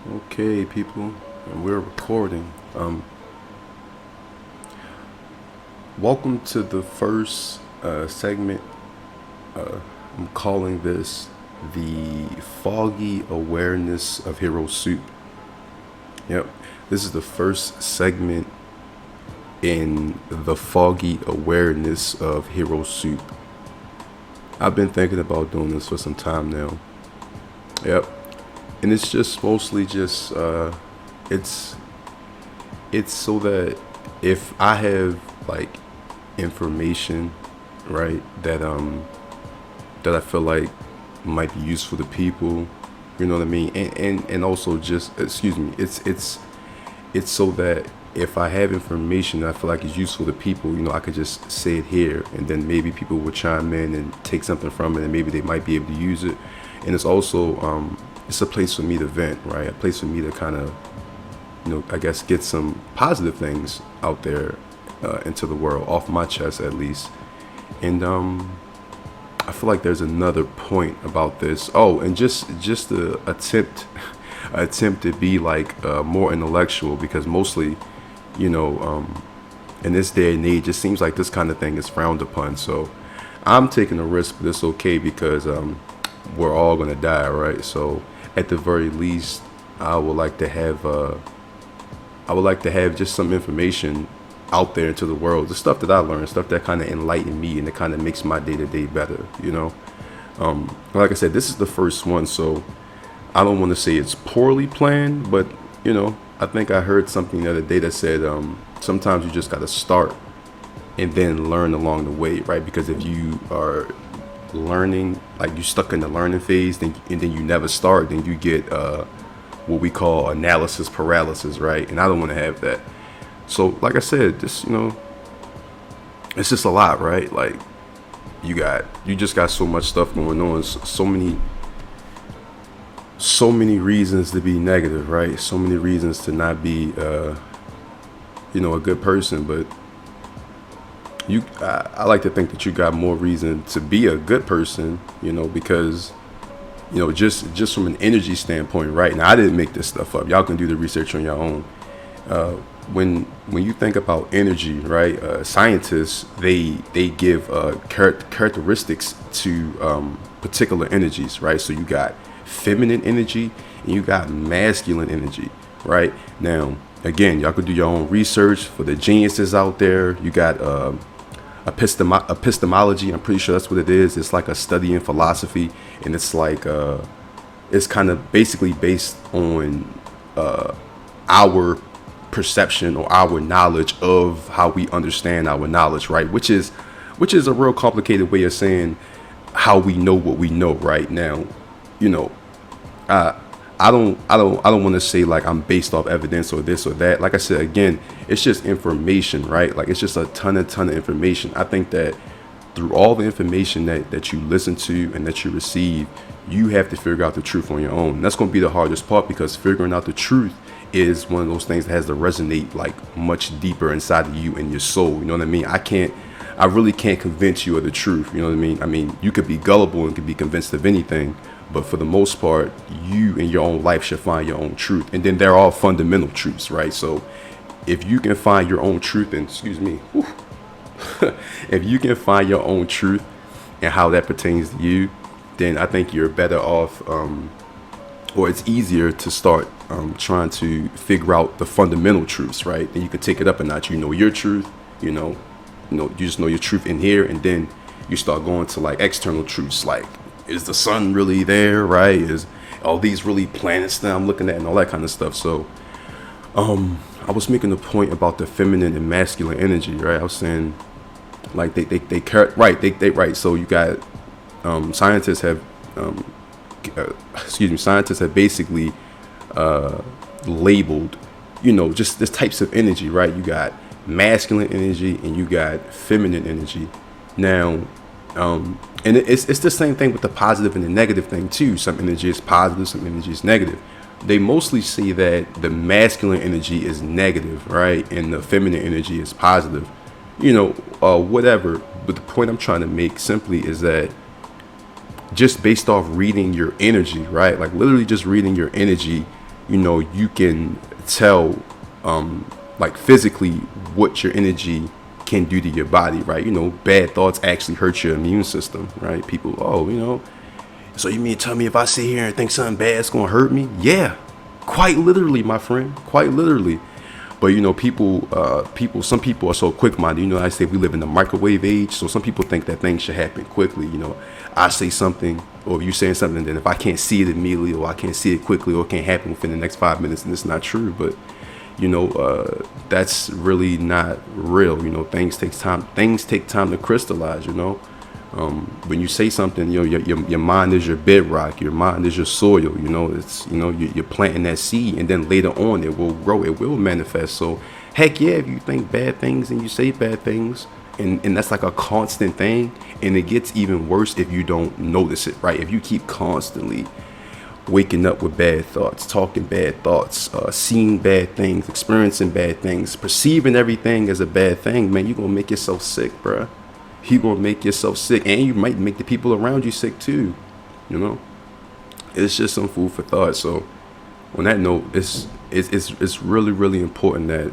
Okay, people, and we're recording. Welcome to the first segment. I'm calling this the Foggy Awareness of Hero-Supe. Yep, this is the first segment in the Foggy Awareness of Hero-Supe. I've been thinking about doing this for some time now. Yep, and it's just mostly just it's it's so that if I have like information, right, that I feel like might be useful to people, you know what I mean, and also just excuse me, it's so that if I have information that I feel like is useful to people, I could just say it here, and then maybe people will chime in and take something from it, and maybe they might be able to use it. And it's also it's a place for me to vent, right? A place for me to kind of, I guess, get some positive things out there into the world, off my chest at least. And I feel like there's another point about this. Oh, and just the attempt to be like more intellectual, because mostly, you know, um, in this day and age, it seems like this kind of thing is frowned upon. So I'm taking a risk, but it's okay because we're all gonna die, right? So at the very least, I would like to have just some information out there into the world, the stuff that I learned, stuff that kind of enlightened me and that kind of makes my day to day better. Like I said, this is the first one, so I don't want to say it's poorly planned, but I think I heard something the other day that said sometimes you just got to start and then learn along the way, right? Because if you are learning, like you stuck in the learning phase, and then you never start, then you get what we call analysis paralysis, right? And I don't want to have that. So, like I said, this it's just a lot, right? Like you just got so much stuff going on, so many reasons to be negative, right? So many reasons to not be, a good person. But I like to think that you got more reason to be a good person, because just from an energy standpoint, right? Now, I didn't make this stuff up. Y'all can do the research on your own. Uh, when you think about energy, right? Scientists they give characteristics to particular energies, right? So you got feminine energy and you got masculine energy, right? Now, again, y'all could do your own research for the geniuses out there. You got epistemology. I'm pretty sure that's what it is. It's like a study in philosophy, and it's like it's kind of basically based on our perception or our knowledge of how we understand our knowledge, right? Which is a real complicated way of saying how we know what we know. Right now, you know, I I don't want to say like I'm based off evidence or this or that. Like I said, again, it's just information, right? Like it's just a ton of information. I think that through all the information that you listen to and that you receive, you have to figure out the truth on your own. And that's going to be the hardest part, because figuring out the truth is one of those things that has to resonate like much deeper inside of you and your soul. You know what I mean? I really can't convince you of the truth. You know what I mean? I mean, you could be gullible and could be convinced of anything, but for the most part, you in your own life should find your own truth. And then they're all fundamental truths, right? So if you can find your own truth, and excuse me, whew, if you can find your own truth and how that pertains to you, then I think you're better off, or it's easier to start trying to figure out the fundamental truths, right? Then you can take it up a notch. You know your truth, you just know your truth in here, and then you start going to like external truths, like is the sun really there, right? Is all these really planets that I'm looking at and all that kind of stuff. So I was making a point about the feminine and masculine energy, right? I was saying like right. So you got scientists have scientists have basically labeled, just the types of energy, right? You got masculine energy and you got feminine energy. Now, and it's the same thing with the positive and the negative thing too. Some energy is positive, some energy is negative. They mostly say that the masculine energy is negative, right, and the feminine energy is positive. Whatever. But the point I'm trying to make simply is that just based off reading your energy, right? Like literally just reading your energy, you can tell, like physically, what your energy can do to your body, right? Bad thoughts actually hurt your immune system, right? People, oh, so you mean to tell me if I sit here and think something bad's gonna hurt me? Yeah, quite literally, my friend, quite literally. But some people are so quick-minded. I say we live in the microwave age, so some people think that things should happen quickly. I say something, or you saying something, then if I can't see it immediately, or I can't see it quickly, or it can't happen within the next 5 minutes, then it's not true. But that's really not real. Things take time. Things take time to crystallize. When you say something, your mind is your bedrock. Your mind is your soil. It's you're planting that seed, and then later on it will grow. It will manifest. So heck yeah, if you think bad things and you say bad things, and that's like a constant thing, and it gets even worse if you don't notice it, right? If you keep constantly waking up with bad thoughts, talking bad thoughts, seeing bad things, experiencing bad things, perceiving everything as a bad thing, man, you're gonna make yourself sick, bruh. You're gonna make yourself sick, and you might make the people around you sick too. It's just some food for thought. So on that note, it's really, really important that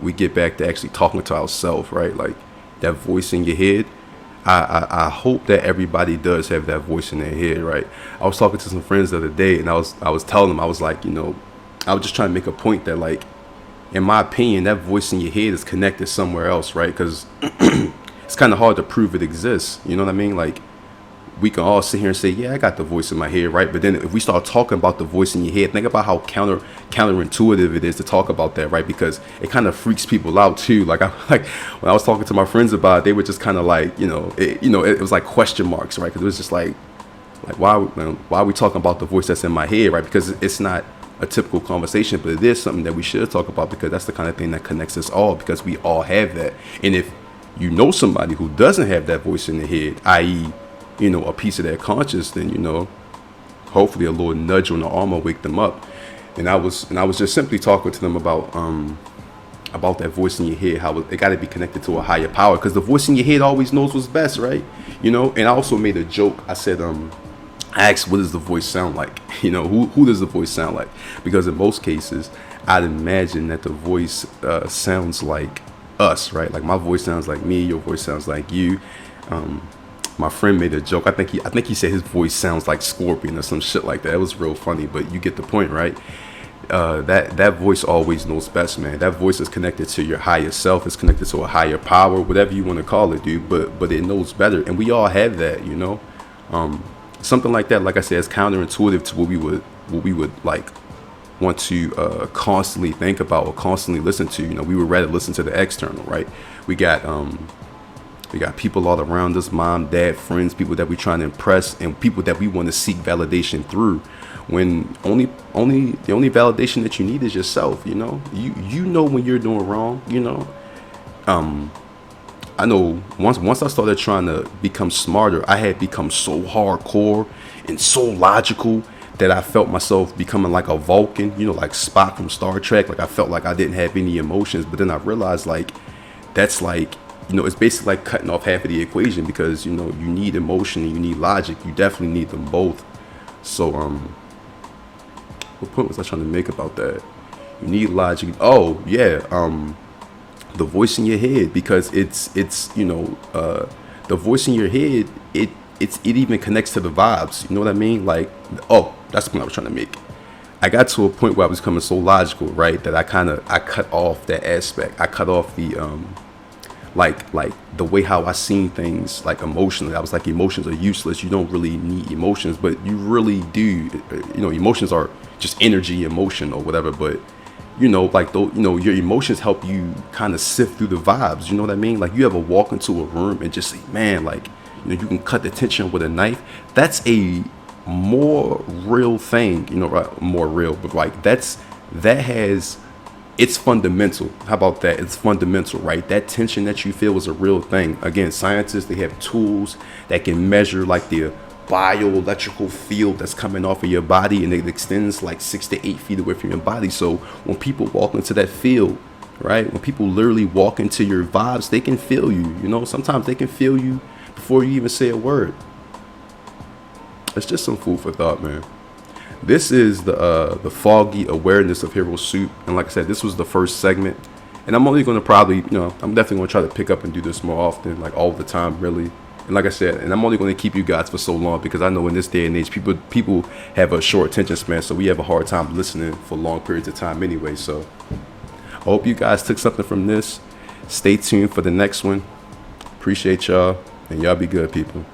we get back to actually talking to ourselves, right? Like that voice in your head. I hope that everybody does have that voice in their head, right? I was talking to some friends the other day, and I was telling them, I was like, I was just trying to make a point that, like, in my opinion, that voice in your head is connected somewhere else, right? Because it's kind of hard to prove it exists. You know what I mean? Like, we can all sit here and say, yeah, I got the voice in my head, right? But then if we start talking about the voice in your head, think about how counterintuitive it is to talk about that, right? Because it kind of freaks people out too. Like when I was talking to my friends about it, they were just kind of like, it was like question marks, right? Because it was just like why are we talking about the voice that's in my head, right? Because it's not a typical conversation, but it is something that we should talk about, because that's the kind of thing that connects us all, because we all have that. And if you know somebody who doesn't have that voice in their head, i.e., a piece of their conscience, then hopefully a little nudge on the arm will wake them up. And I was just simply talking to them about that voice in your head, how it got to be connected to a higher power, because the voice in your head always knows what's best, right? And I also made a joke. I said, I asked, what does the voice sound like? Who does the voice sound like? Because in most cases, I'd imagine that the voice sounds like us, right? Like my voice sounds like me, your voice sounds like you. My friend made a joke. I think he said his voice sounds like Scorpion or some shit like that. It was real funny, but you get the point, right? That voice always knows best, man. That voice is connected to your higher self. It's connected to a higher power, whatever you want to call it, dude. But it knows better, and we all have that, Something like that, like I said, is counterintuitive to what we would like want to constantly think about or constantly listen to. We would rather listen to the external, right? We got people all around us, mom, dad, friends, people that we're trying to impress, and people that we want to seek validation through, when the only validation that you need is yourself. You know when you're doing wrong. I know once I started trying to become smarter, I had become so hardcore and so logical that I felt myself becoming like a Vulcan, like Spock from Star Trek. Like I felt like I didn't have any emotions, but then I realized like that's like, it's basically like cutting off half of the equation, because you need emotion and you need logic. You definitely need them both. So what point was I trying to make about that? You need logic. Oh yeah, the voice in your head, because it's the voice in your head, it even connects to the vibes. You know what I mean? Like, oh, that's the point I was trying to make. I got to a point where I was becoming so logical, right, that I cut off that aspect. I cut off the like the way how I seen things, like emotionally. I was like, emotions are useless. You don't really need emotions, but you really do. Emotions are just energy, emotion, or whatever. But your emotions help you kind of sift through the vibes. You know what I mean? Like, you ever walk into a room and just say, man, like, you can cut the tension with a knife. That's a more real thing, right? More real, but like it's fundamental. How about that? It's fundamental, right? That tension that you feel is a real thing. Again, scientists, they have tools that can measure like the bioelectrical field that's coming off of your body, and it extends like 6 to 8 feet away from your body. So when people walk into that field, right, when people literally walk into your vibes, they can feel you. Sometimes they can feel you before you even say a word. It's just some food for thought, man. This is the Foggy awareness of Hero-Supe, and like I said, this was the first segment, and I'm only going to probably, I'm definitely going to try to pick up and do this more often, like all the time, really. And like I said, and I'm only going to keep you guys for so long because I know in this day and age, people have a short attention span, so we have a hard time listening for long periods of time anyway. So I hope you guys took something from this. Stay tuned for the next one. Appreciate y'all, and y'all be good, people.